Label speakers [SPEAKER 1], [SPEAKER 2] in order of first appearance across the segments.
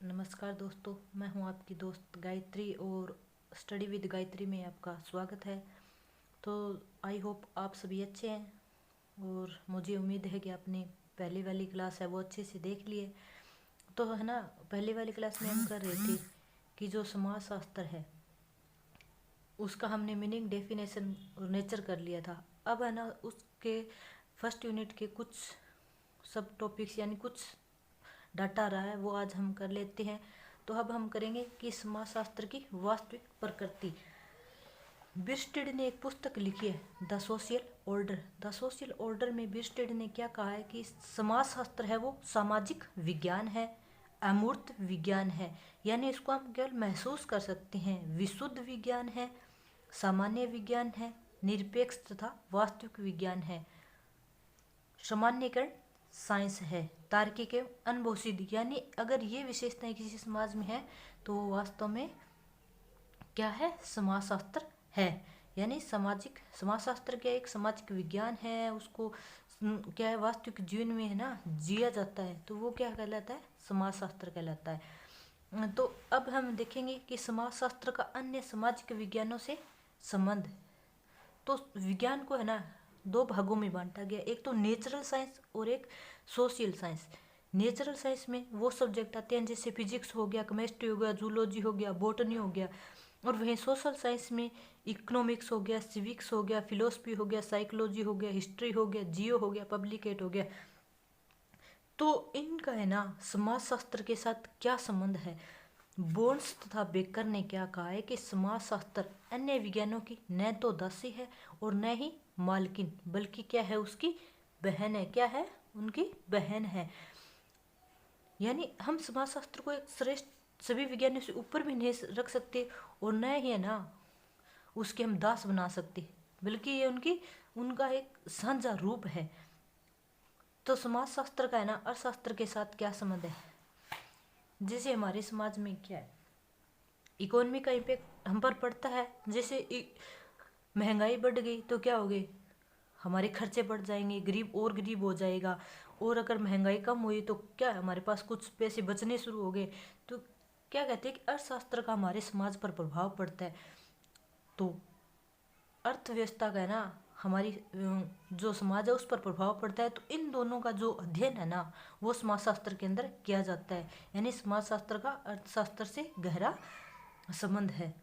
[SPEAKER 1] नमस्कार दोस्तों, मैं हूं आपकी दोस्त गायत्री और स्टडी विद गायत्री में आपका स्वागत है। तो आई होप आप सभी अच्छे हैं और मुझे उम्मीद है कि आपने पहली वाली क्लास है वो अच्छे से देख लिए। तो है ना, पहली वाली क्लास में हम कर रहे थे कि जो समाज शास्त्र है उसका हमने मीनिंग, डेफिनेशन और नेचर कर लिया था। अब है ना, उसके फर्स्ट यूनिट के कुछ सब टॉपिक्स यानी कुछ डाटा रहा है वो आज हम कर लेते हैं। तो अब हम करेंगे कि समाजशास्त्र की वास्तविक प्रकृति। बिर्स्टेड ने एक पुस्तक लिखी है the social order. The social order में बिर्स्टेड ने क्या कहा है कि समाजशास्त्र है वो सामाजिक विज्ञान है, अमूर्त विज्ञान है, यानी इसको हम केवल महसूस कर सकते हैं। विशुद्ध विज्ञान है, सामान्य विज्ञान है, निरपेक्ष तथा वास्तविक विज्ञान है, सामान्यकरण साइंस है, तार्किक एवं अनुभव सिद्ध। यानी अगर ये विशेषताएं किसी समाज में है तो वो वास्तव में क्या है, समाजशास्त्र है। यानी सामाजिक समाजशास्त्र क्या, एक सामाजिक विज्ञान है, उसको क्या है, वास्तविक जीवन में है ना जिया जाता है, तो वो क्या कहलाता है, समाजशास्त्र कहलाता है। तो अब हम देखेंगे कि समाजशास्त्र का अन्य सामाजिक विज्ञानों से संबंध। तो विज्ञान को है ना दो भागों में बांटा गया, एक तो नेचुरल साइंस और एक सोशल साइंस। नेचुरल साइंस में वो सब्जेक्ट आते हैं जैसे फिजिक्स हो गया, केमिस्ट्री हो गया, जूलॉजी हो गया, बॉटनी हो गया। और वहीं सोशल साइंस में इकोनॉमिक्स हो गया, सिविक्स हो गया, फिलोसफी हो गया, साइकोलॉजी हो गया, हिस्ट्री हो गया, जियो हो गया, पब्लिकेट हो गया। तो इनका है ना समाजशास्त्र के साथ क्या संबंध है। बोन्स तथा बेकर ने क्या कहा है कि समाजशास्त्र अन्य विज्ञानों की न तो दासी है और न ही मालकिन, बल्कि क्या है, उसकी बहन है। क्या है, उनकी बहन है। यानी हम समाजशास्त्र को एक श्रेष्ठ सभी विज्ञानों से ऊपर भी नहीं रख सकते और न ही है ना उसके हम दास बना सकते, बल्कि ये उनका एक साझा रूप है। तो समाजशास्त्र का है ना अर्थशास्त्र के साथ क्या संबंध है। जैसे हमारे समाज में क्या है, इकोनॉमी का इम्पैक्ट हम पर पड़ता है। जैसे महंगाई बढ़ गई तो क्या हो गई, हमारे खर्चे बढ़ जाएंगे, गरीब और गरीब हो जाएगा। और अगर महंगाई कम हुई तो क्या है, हमारे पास कुछ पैसे बचने शुरू हो गए। तो क्या कहते हैं कि अर्थशास्त्र का हमारे समाज पर प्रभाव पड़ता है। तो अर्थव्यवस्था का है ना हमारी जो समाज है उस पर प्रभाव पड़ता है। तो इन दोनों का जो अध्ययन है ना वो समाजशास्त्र के अंदर किया जाता है। यानी समाजशास्त्र का अर्थशास्त्र से गहरा संबंध है।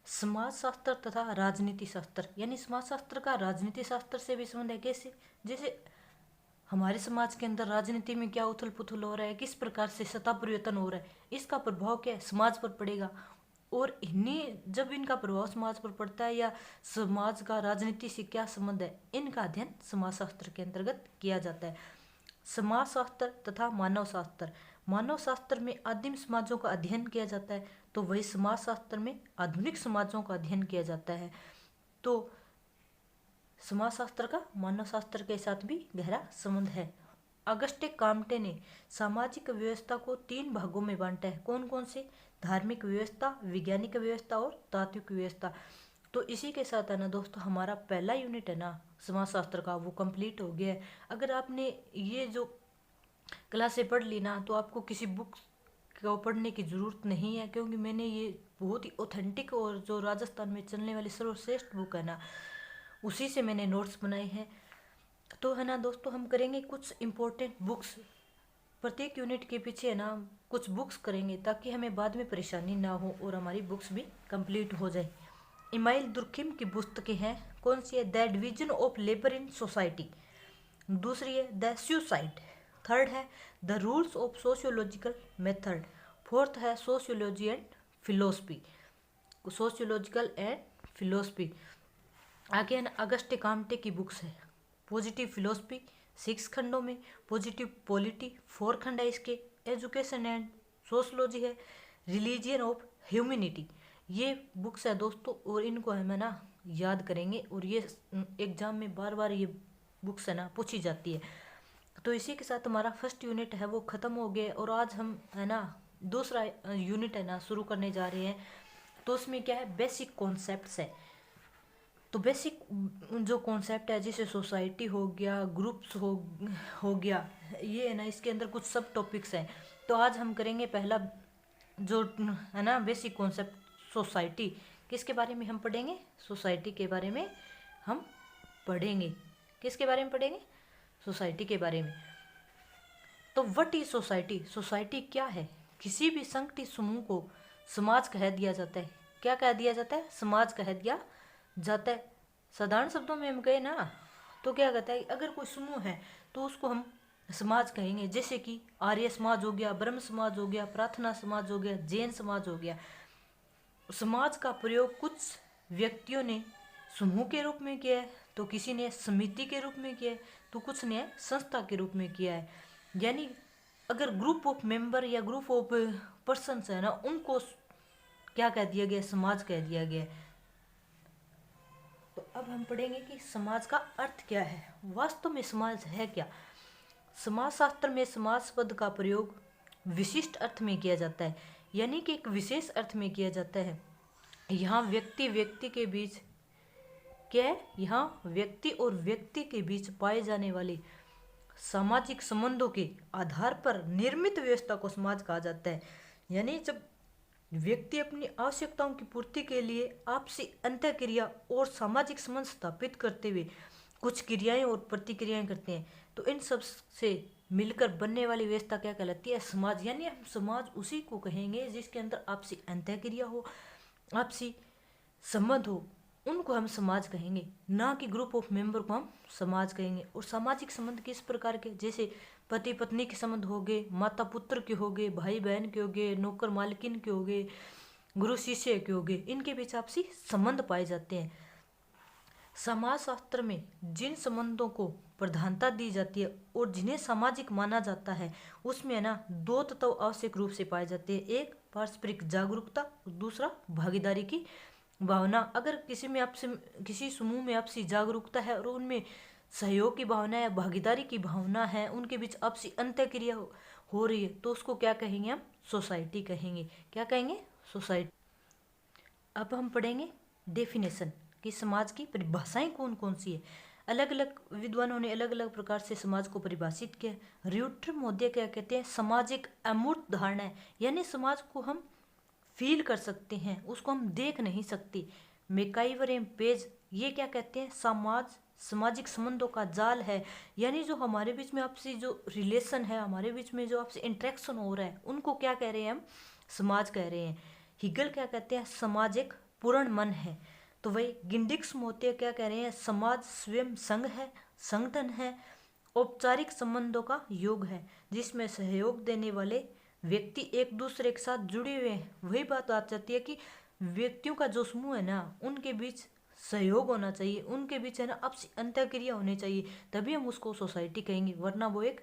[SPEAKER 1] समाजशास्त्र तथा राजनीति शास्त्र, यानी समाजशास्त्र का राजनीति शास्त्र से भी संबंध है। कैसे, जैसे हमारे समाज के अंदर राजनीति में क्या उथल पुथल हो रहा है, किस प्रकार से सत्ता परिवर्तन हो रहा है, इसका प्रभाव क्या है, समाज पर पड़ेगा। और इन्हीं जब इनका प्रभाव समाज पर पड़ता है या समाज का राजनीति से क्या संबंध है, इनका अध्ययन समाजशास्त्र के अंतर्गत किया जाता है। समाजशास्त्र तथा मानव शास्त्र, मानव शास्त्र में आदिम समाजों का अध्ययन किया जाता है, तो वही समाजशास्त्र में आधुनिक समाजों का अध्ययन किया जाता है। तो समाजशास्त्र का मानव शास्त्र के साथ भी गहरा संबंध है। अगस्टे काम्टे ने सामाजिक व्यवस्था को 3 भागों में बांटा है। कौन कौन से, धार्मिक व्यवस्था, वैज्ञानिक व्यवस्था और तात्विक व्यवस्था। तो इसी के साथ है ना दोस्तों हमारा पहला यूनिट है ना समाजशास्त्र का वो कंप्लीट हो गया है। अगर आपने ये जो क्लासें पढ़ ली ना तो आपको किसी बुक को पढ़ने की ज़रूरत नहीं है, क्योंकि मैंने ये बहुत ही ऑथेंटिक और जो राजस्थान में चलने वाली सर्वश्रेष्ठ बुक है ना उसी से मैंने नोट्स बनाए हैं। तो है ना दोस्तों हम करेंगे कुछ इम्पोर्टेंट बुक्स, प्रत्येक यूनिट के पीछे है ना कुछ बुक्स करेंगे ताकि हमें बाद में परेशानी ना हो और हमारी बुक्स भी कंप्लीट हो जाए। इमाइल दुर्खिम की पुस्तकें हैं, कौन सी है, the division of labour in society, दूसरी है द सुसाइड, थर्ड है the rules of sociological method, fourth है sociology and philosophy, sociological and philosophy. आगे है ना अगस्टे काम्टे की बुक्स है, पॉजिटिव फिलोसफी 6 खंडों में, पॉजिटिव पॉलिटी 4 खंड है इसके, एजुकेशन एंड सोशलॉजी है, रिलीजियन ऑफ ह्यूमैनिटी। ये बुक्स है दोस्तों और इनको हमें ना याद करेंगे और ये एग्जाम में बार बार ये बुक्स है ना पूछी जाती है। तो इसी के साथ हमारा फर्स्ट यूनिट है वो ख़त्म हो गया और आज हम है ना दूसरा यूनिट है ना शुरू करने जा रहे हैं। तो उसमें क्या है, बेसिक कॉन्सेप्ट्स है। तो बेसिक जो कॉन्सेप्ट है जैसे सोसाइटी हो गया, ग्रुप्स हो गया, ये है ना इसके अंदर कुछ सब टॉपिक्स हैं। तो आज हम करेंगे पहला जो है ना बेसिक कॉन्सेप्ट, सोसाइटी। किसके बारे में हम पढ़ेंगे? सोसाइटी के बारे में हम पढ़ेंगे। किसके बारे में पढ़ेंगे? सोसाइटी के बारे में। तो व्हाट इज सोसाइटी? सोसाइटी क्या है? किसी भी संगठित समूह को समाज कह दिया जाता है। क्या कह दिया जाता है? समाज कह दिया जाता है। साधारण शब्दों में हम कहें ना तो क्या कहता है, अगर कोई समूह है तो उसको हम समाज कहेंगे। जैसे कि आर्य समाज हो गया, ब्रह्म समाज हो गया, प्रार्थना समाज हो गया, जैन समाज हो गया। समाज का प्रयोग कुछ व्यक्तियों ने समूह के रूप में किया है, तो किसी ने समिति के रूप में किया है, तो कुछ ने संस्था के रूप में किया है। यानी अगर ग्रुप ऑफ मेंबर या ग्रुप ऑफ पर्सन्स है ना, उनको क्या कह दिया गया? समाज कह दिया गया। तो अब हम पढ़ेंगे कि समाज का अर्थ क्या है। वास्तव में समाज है क्या? समाज शास्त्र में समाज पद का प्रयोग विशिष्ट अर्थ में किया जाता है, यानी कि एक विशेष अर्थ में किया जाता है। यहाँ व्यक्ति व्यक्ति के बीच क्या है? यहाँ व्यक्ति और व्यक्ति के बीच पाए जाने वाले सामाजिक संबंधों के आधार पर निर्मित व्यवस्था को समाज कहा जाता है। यानी जब व्यक्ति अपनी आवश्यकताओं की पूर्ति के लिए आपसी अंतःक्रिया और सामाजिक संबंध स्थापित करते हुए कुछ क्रियाएं और प्रतिक्रियाएं करते हैं, तो इन सब से मिलकर बनने वाली व्यवस्था क्या कहलाती है? समाज। यानी हम समाज उसी को कहेंगे जिसके अंदर आपसी अंतःक्रिया हो, आपसी संबंध हो, उनको हम समाज कहेंगे, ना कि ग्रुप ऑफ मेंबर को हम समाज कहेंगे। और सामाजिक संबंध किस प्रकार के? जैसे पति पत्नी के संबंध हो गए, माता पुत्र के हो गए, भाई बहन के हो गए, नौकर मालकिन के हो गए, गुरु शिष्य के हो गए, इनके बीच आपसी संबंध पाए जाते हैं। समाजशास्त्र में जिन संबंधों को प्रधानता दी जाती है और जिन्हें सामाजिक माना जाता है, उसमें है ना दो तत्व आवश्यक रूप से पाए जाते हैं। एक पारस्परिक जागरूकता, दूसरा भागीदारी की भावना। अगर किसी में आपसे किसी समूह में आपसी जागरूकता है और उनमें सहयोग की भावना है, भागीदारी की भावना है, उनके बीच आपसी अंतःक्रिया हो रही है, तो उसको क्या कहेंगे? हम सोसाइटी कहेंगे। क्या कहेंगे? सोसाइटी। अब हम पढ़ेंगे डेफिनेशन कि समाज की परिभाषाएं कौन कौन सी है। अलग अलग विद्वानों ने अलग अलग प्रकार से समाज को परिभाषित किया। र्यूटर महोदय क्या कहते हैं? समाज एक अमूर्त धारणा है, यानी समाज को हम फील कर सकते हैं, उसको हम देख नहीं सकते। मैकाइवर एम पेज ये क्या कहते हैं? समाज सामाजिक संबंधों का जाल है, यानी जो हमारे बीच में आपसी जो रिलेशन है, हमारे बीच में जो आपसे इंटरेक्शन हो रहा है, उनको क्या कह रहे हैं? हम समाज कह रहे हैं। हिगल क्या कहते हैं? समाज एक पूर्ण मन है। तो वही गिंडिक्स मोते क्या कह रहे हैं? समाज स्वयं संघ है, संगठन है, औपचारिक संबंधों का योग है जिसमें सहयोग देने वाले व्यक्ति एक दूसरे के साथ जुड़े हुए हैं। वही बात आ जाती है कि व्यक्तियों का जो समूह है ना, उनके बीच सहयोग होना चाहिए, उनके बीच है ना आपसी अंतःक्रिया होनी चाहिए, तभी हम उसको सोसाइटी कहेंगे, वरना वो एक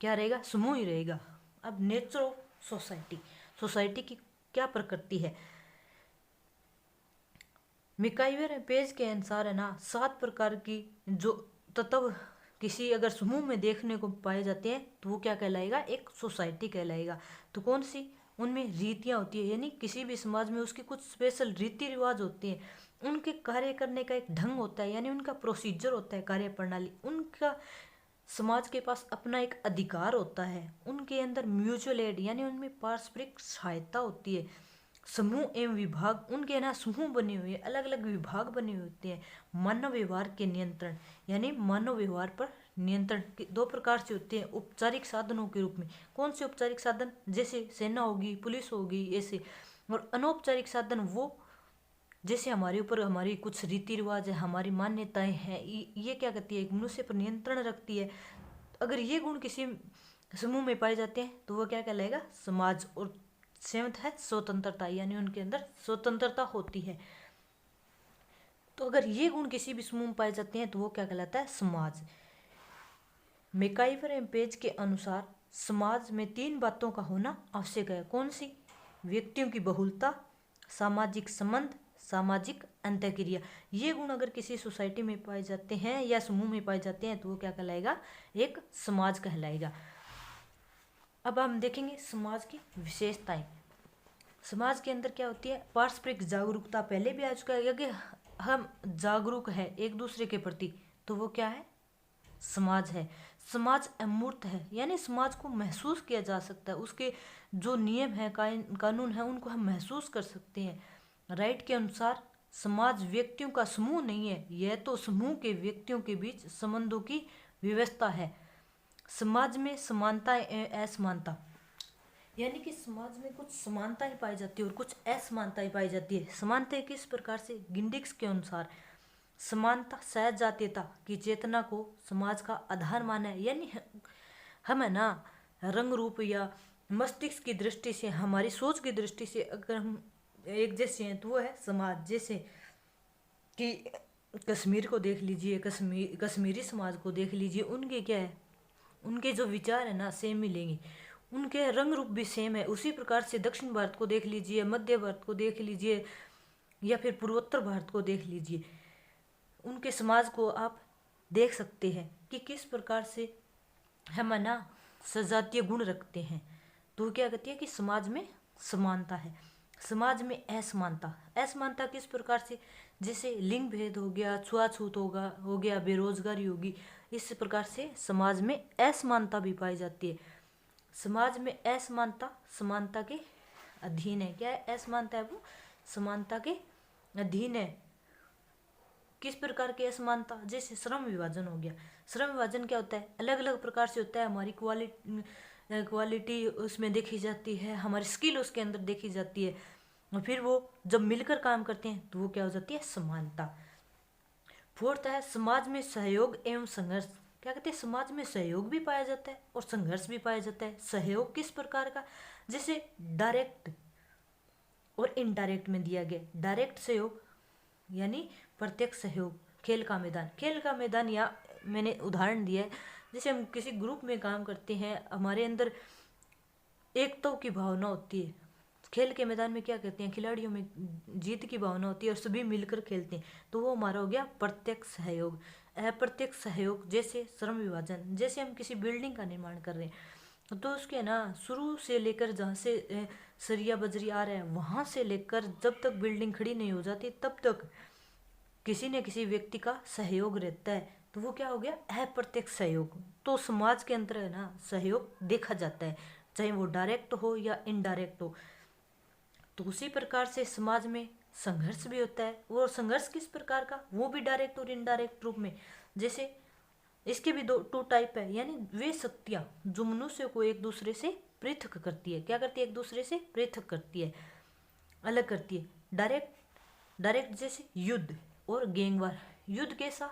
[SPEAKER 1] क्या रहेगा? समूह ही रहेगा। अब नेचर ऑफ सोसाइटी, सोसाइटी की क्या प्रकृति है? मिकाइवर पेज के अनुसार है ना 7 प्रकार की जो तत्व किसी अगर समूह में देखने को पाए जाते हैं, तो वो क्या कहलाएगा? एक सोसाइटी कहलाएगा। तो कौन सी? उनमें रीतियाँ होती है, यानी किसी भी समाज में उसके कुछ स्पेशल रीति रिवाज होते हैं, उनके कार्य करने का एक ढंग होता है, यानी उनका प्रोसीजर होता है, कार्य प्रणाली। उनका समाज के पास अपना एक अधिकार होता है, उनके अंदर म्यूचुअल एड यानी उनमें पारस्परिक सहायता होती है। समूह एवं विभाग, उनके ना समूह बने हुए हैं, अलग अलग विभाग बने हुए होते हैं। मानव व्यवहार के नियंत्रण, यानी मानव व्यवहार पर नियंत्रण दो प्रकार से होते हैं औपचारिक साधनों के रूप में। कौन से औपचारिक साधन? जैसे सेना होगी, पुलिस होगी, ऐसे। और अनौपचारिक साधन वो जैसे हमारे ऊपर हमारी कुछ रीति रिवाज है, हमारी मान्यताएं हैं, ये क्या करती है? एक मनुष्य पर नियंत्रण रखती है। अगर ये गुण किसी समूह में पाए जाते हैं तो वो क्या कहलाएगा? समाज। और 7th है स्वतंत्रता, यानी उनके अंदर स्वतंत्रता होती है। तो अगर ये गुण किसी भी समूह में पाए जाते हैं तो वो क्या कहलाता है? समाज। मैकाइवर एंड पेज के अनुसार समाज में 3 बातों का होना आवश्यक है। कौन सी? व्यक्तियों की बहुलता, सामाजिक संबंध, सामाजिक अंतःक्रिया। ये गुण अगर किसी सोसाइटी में पाए जाते हैं या समूह में पाए जाते हैं तो वो क्या कहलाएगा? एक समाज कहलाएगा। अब हम देखेंगे समाज की विशेषताएं। समाज के अंदर क्या होती है? पारस्परिक जागरूकता, पहले भी आ चुका है कि हम जागरूक है एक दूसरे के प्रति, तो वो क्या है? समाज है। समाज अमूर्त है, यानी समाज को महसूस किया जा सकता है, उसके जो नियम है, कानून है, उनको हम महसूस कर सकते हैं। राइट के अनुसार समाज व्यक्तियों का समूह नहीं है, यह तो समूह के व्यक्तियों के बीच संबंधों की व्यवस्था है। समाज में समानता एवं असमानता, यानी कि समाज में कुछ समानताएं पाई जाती है और कुछ असमानताएं पाई जाती है। समानताएं किस प्रकार से? गिंडिक्स के अनुसार समानता सहजातीयता की चेतना को समाज का आधार माना है, यानी हम है ना रंग रूप या मस्तिष्क की दृष्टि से, हमारी सोच की दृष्टि से अगर हम एक जैसे हैं तो वो है समाज। जैसे कि कश्मीर को देख लीजिए, कश्मीरी समाज को देख लीजिए, उनके क्या है, उनके जो विचार है ना सेम मिलेंगे, उनके रंग रूप भी सेम है। उसी प्रकार से दक्षिण भारत को देख लीजिए, मध्य भारत को देख लीजिए, या फिर पूर्वोत्तर भारत को देख लीजिए, उनके समाज को आप देख सकते हैं कि किस प्रकार से हम ना सजातीय गुण रखते हैं। तो क्या कहती है कि समाज में समानता है। समाज में असमानता, असमानता किस प्रकार से? जैसे लिंग भेद हो गया, छुआछूत हो गया, बेरोजगारी होगी, इस प्रकार से समाज में असमानता भी पाई जाती है। समाज में असमानता समानता के अधीन है। क्या है? असमानता है वो समानता के अधीन है। किस प्रकार की असमानता? जैसे श्रम विभाजन हो गया। श्रम विभाजन क्या होता है? अलग अलग प्रकार से होता है। हमारी क्वालिटी उसमें देखी जाती है, हमारी स्किल उसके अंदर देखी जाती है, और फिर वो जब मिलकर काम करते हैं तो वो क्या हो जाती है? समानता। फोर्थ है समाज में सहयोग एवं संघर्ष। क्या कहते हैं? समाज में सहयोग भी पाया जाता है और संघर्ष भी पाया जाता है। सहयोग किस प्रकार का? जैसे डायरेक्ट और इनडायरेक्ट में दिया गया। डायरेक्ट सहयोग यानी प्रत्यक्ष सहयोग, खेल का मैदान, खेल का मैदान, या मैंने उदाहरण दिया है, जैसे हम किसी ग्रुप में काम करते हैं, हमारे अंदर एकता की भावना होती है। खेल के मैदान में क्या कहते हैं? खिलाड़ियों में जीत की भावना होती है और सभी मिलकर खेलते हैं, तो वो हमारा हो गया प्रत्यक्ष सहयोग। अप्रत्यक्ष सहयोग जैसे श्रम विभाजन, जैसे हम किसी बिल्डिंग का निर्माण कर रहे हैं तो उसके ना शुरू से लेकर जहाँ से सरिया बजरी आ रहा है वहाँ से लेकर जब तक बिल्डिंग खड़ी नहीं हो जाती तब तक किसी न किसी व्यक्ति का सहयोग रहता है, तो वो क्या हो गया? अप्रत्यक्ष सहयोग। तो समाज के अंदर है ना सहयोग देखा जाता है, चाहे वो डायरेक्ट हो या इनडायरेक्ट हो। तो उसी प्रकार से समाज में संघर्ष भी होता है, और संघर्ष किस प्रकार का? वो भी डायरेक्ट और इनडायरेक्ट रूप में। जैसे इसके भी टू टाइप है, यानी वे शक्तियाँ जो मनुष्य को एक दूसरे से पृथक करती है। क्या करती है? एक दूसरे से पृथक करती है, अलग करती है। डायरेक्ट जैसे युद्ध और गैंगवार। युद्ध कैसा?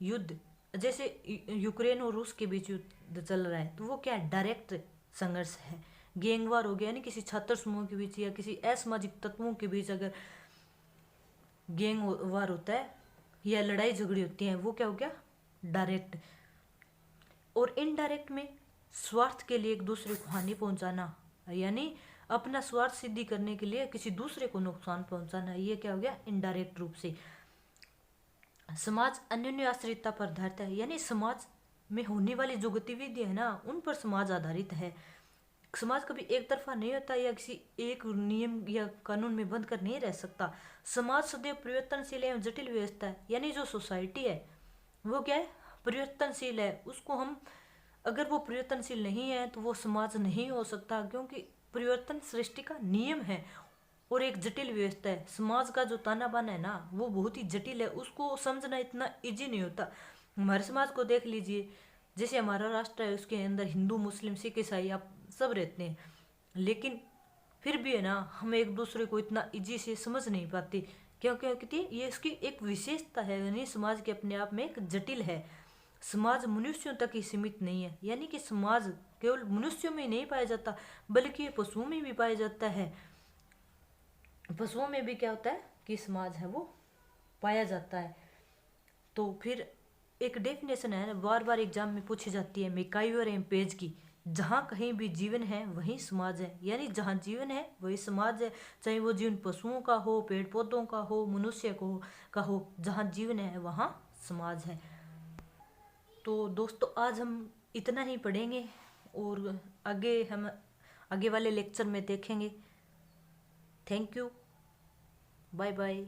[SPEAKER 1] युद्ध जैसे यूक्रेन और रूस के बीच युद्ध चल रहा है तो वो क्या है? डायरेक्ट संघर्ष है। गैंगवार हो गया यानी किसी छात्र समूह के बीच या किसी असामाजिक तत्वों के बीच अगर गैंग वार होता है या लड़ाई झगड़ी होती है, वो क्या हो गया? डायरेक्ट। और इनडायरेक्ट में स्वार्थ के लिए एक दूसरे को हानि पहुंचाना, यानी अपना स्वार्थ सिद्धि करने के लिए किसी दूसरे को नुकसान पहुंचाना, ये क्या हो गया? इनडायरेक्ट रूप से। समाज अन्योन्य आश्रितता पर आधारित है, यानी समाज में होने वाली जो गतिविधि है ना उन पर समाज आधारित है। समाज कभी एक तरफा नहीं होता या किसी एक नियम या कानून में बंद कर नहीं रह सकता। समाज सदैव परिवर्तनशील एवं जटिल व्यवस्था है, यानी जो सोसाइटी है वो क्या है? परिवर्तनशील है। उसको हम अगर वो परिवर्तनशील नहीं है तो वो समाज नहीं हो सकता, क्योंकि परिवर्तन सृष्टि का नियम है और एक जटिल व्यवस्था है। समाज का जो ताना बाना है ना वो बहुत ही जटिल है, उसको समझना इतना इजी नहीं होता। हमारे समाज को देख लीजिए, जैसे हमारा राष्ट्र है उसके अंदर हिंदू मुस्लिम सिख ईसाई आप सब रहते हैं, लेकिन फिर भी है ना हम एक दूसरे को इतना इजी से समझ नहीं पाते। क्यों? कहती है ये इसकी एक विशेषता है, यानी समाज के अपने आप में एक जटिल है। समाज मनुष्यों तक ही सीमित नहीं है, यानी कि समाज केवल मनुष्यों में ही नहीं पाया जाता बल्कि पशुओं में भी पाया जाता है। पशुओं में भी क्या होता है कि समाज है वो पाया जाता है। तो फिर एक डेफिनेशन है बार बार एग्जाम में पूछी जाती है मैकाइवर एम पेज की, जहाँ कहीं भी जीवन है वहीं समाज है, यानी जहाँ जीवन है वही समाज है। चाहे वो जीवन पशुओं का हो, पेड़ पौधों का हो, मनुष्य का हो, जहाँ जीवन है वहाँ समाज है। तो दोस्तों आज हम इतना ही पढ़ेंगे और हम आगे वाले लेक्चर में देखेंगे। Thank you, bye bye.